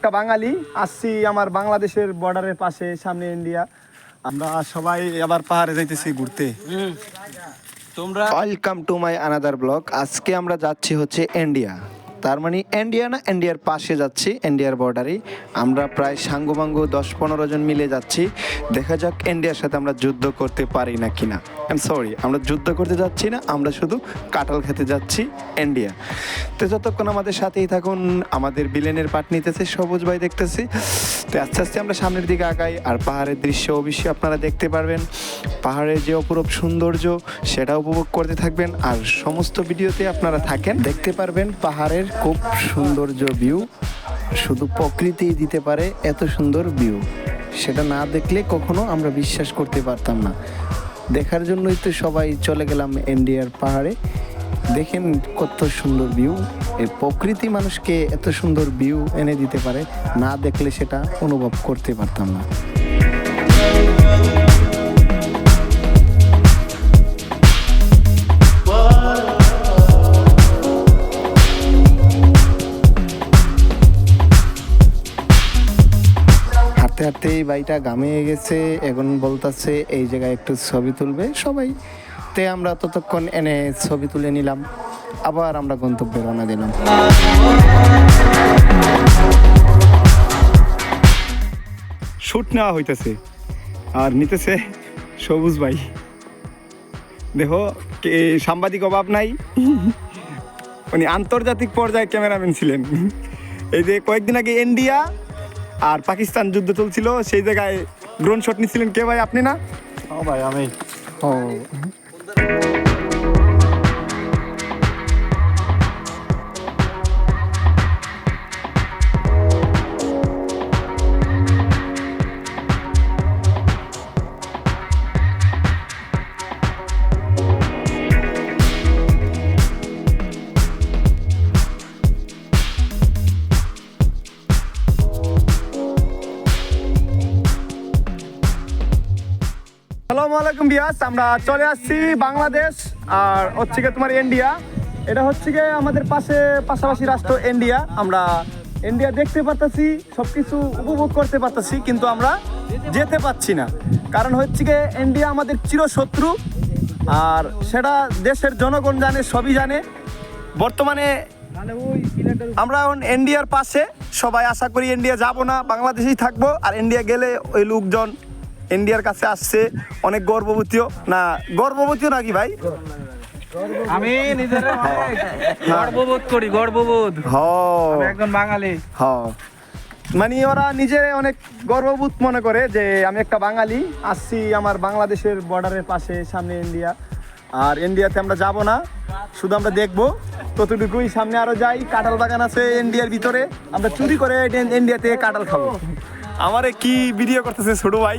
একটা বাঙালি, আসছি আমার বাংলাদেশের বর্ডারের পাশে, সামনে ইন্ডিয়া। আমরা সবাই আবার পাহাড়ে যাইতেছি ঘুরতে। তোমরা welcome to my another blog. আজকে আমরা যাচ্ছি হচ্ছে ইন্ডিয়া, তার মানে ইন্ডিয়া না, ইন্ডিয়ার পাশে যাচ্ছি, ইন্ডিয়ার বর্ডারে। আমরা প্রায় সাঙ্গবাঙ্গ 10-15 জন মিলে যাচ্ছি। দেখা যাক ইন্ডিয়ার সাথে আমরা যুদ্ধ করতে পারি না কিনা। সরি, আমরা যুদ্ধ করতে যাচ্ছি না, আমরা শুধু কাঁঠাল খেতে যাচ্ছি ইন্ডিয়া। তো যতক্ষণ আমাদের সাথেই থাকুন। আমাদের বিলেনের পাট নিতেছে সবুজ ভাই, দেখতেছি। তো আস্তে আস্তে আমরা সামনের দিকে আগাই, আর পাহাড়ের দৃশ্য অবশ্যই আপনারা দেখতে পারবেন। পাহাড়ের যে অপরূপ সৌন্দর্য সেটা উপভোগ করতে থাকবেন, আর সমস্ত ভিডিওতে আপনারা থাকেন, দেখতে পারবেন পাহাড়ের খুব সৌন্দর্য ভিউ। শুধু প্রকৃতি দিতে পারে এত সুন্দর ভিউ, সেটা না দেখলে কখনো আমরা বিশ্বাস করতে পারতাম না। দেখার জন্যই তো সবাই চলে গেলাম ইন্ডিয়ার পাহাড়ে। দেখেন কত সুন্দর ভিউ। এই প্রকৃতি মানুষকে এত সুন্দর ভিউ এনে দিতে পারে, না দেখলে সেটা অনুভব করতে পারতাম না। হাঁটতে হাঁটতে এই বাইটা ঘামিয়ে গেছে, এখন বলতেছে এই জায়গায় একটু ছবি তুলবে সবাই। তে আমরা ততক্ষণ এনে ছবি তুলে নিলাম, আবার আমরা গন্তব্যে রওনা দিলাম। শুট নেওয়া হইতেছে, আর নিতেছে সবুজ ভাই। দেখো সাংবাদিক অভাব নাই, উনি আন্তর্জাতিক পর্যায়ে ক্যামেরাম্যান ছিলেন। এই যে কয়েকদিন আগে ইন্ডিয়া আর পাকিস্তান যুদ্ধ চলছিল, সেই জায়গায় ড্রোন শট নিচ্ছিলেন। কে ভাই, আপনি না? ও ভাই আমি ও, আসসালামু আলাইকুম বিয়াস। আমরা চলে আসছি বাংলাদেশ, আর হচ্ছে গিয়ে তোমার ইন্ডিয়া। এটা হচ্ছে গিয়ে আমাদের পাশাপাশি রাষ্ট্র ইন্ডিয়া। আমরা ইন্ডিয়া দেখতে পারতেছি, সব কিছু উপভোগ করতে পারতেছি, কিন্তু আমরা যেতে পারছি না। কারণ হচ্ছে গিয়ে ইন্ডিয়া আমাদের চিরশত্রু, আর সেটা দেশের জনগণ জানে, সবই জানে। বর্তমানে আমরা এখন ইন্ডিয়ার পাশে, সবাই আশা করি ইন্ডিয়া যাব না, বাংলাদেশেই থাকবো। আর ইন্ডিয়া গেলে ওই লোকজন ইন্ডিয়ার কাছে আসছে অনেক গর্ববোধীও নাকি ভাই? আমি নিজের গর্ববোধ করি, গর্ববোধ। আমি একজন বাঙালি। মানে ওরা নিজে অনেক গর্ববোধ মনে করে যে আমি একটা বাঙালি, আসছি আমার বাংলাদেশের বর্ডারের পাশে, সামনে ইন্ডিয়া। আর ইন্ডিয়াতে আমরা যাব না, শুধু আমরা দেখবো ততটুকুই। সামনে আরো যাই, কাঁঠাল বাগান আছে ইন্ডিয়ার ভিতরে, আমরা চুরি করে ইন্ডিয়াতে কাঁঠাল খাবো। আমারে কি ভিডিও করতেছে ছোট ভাই?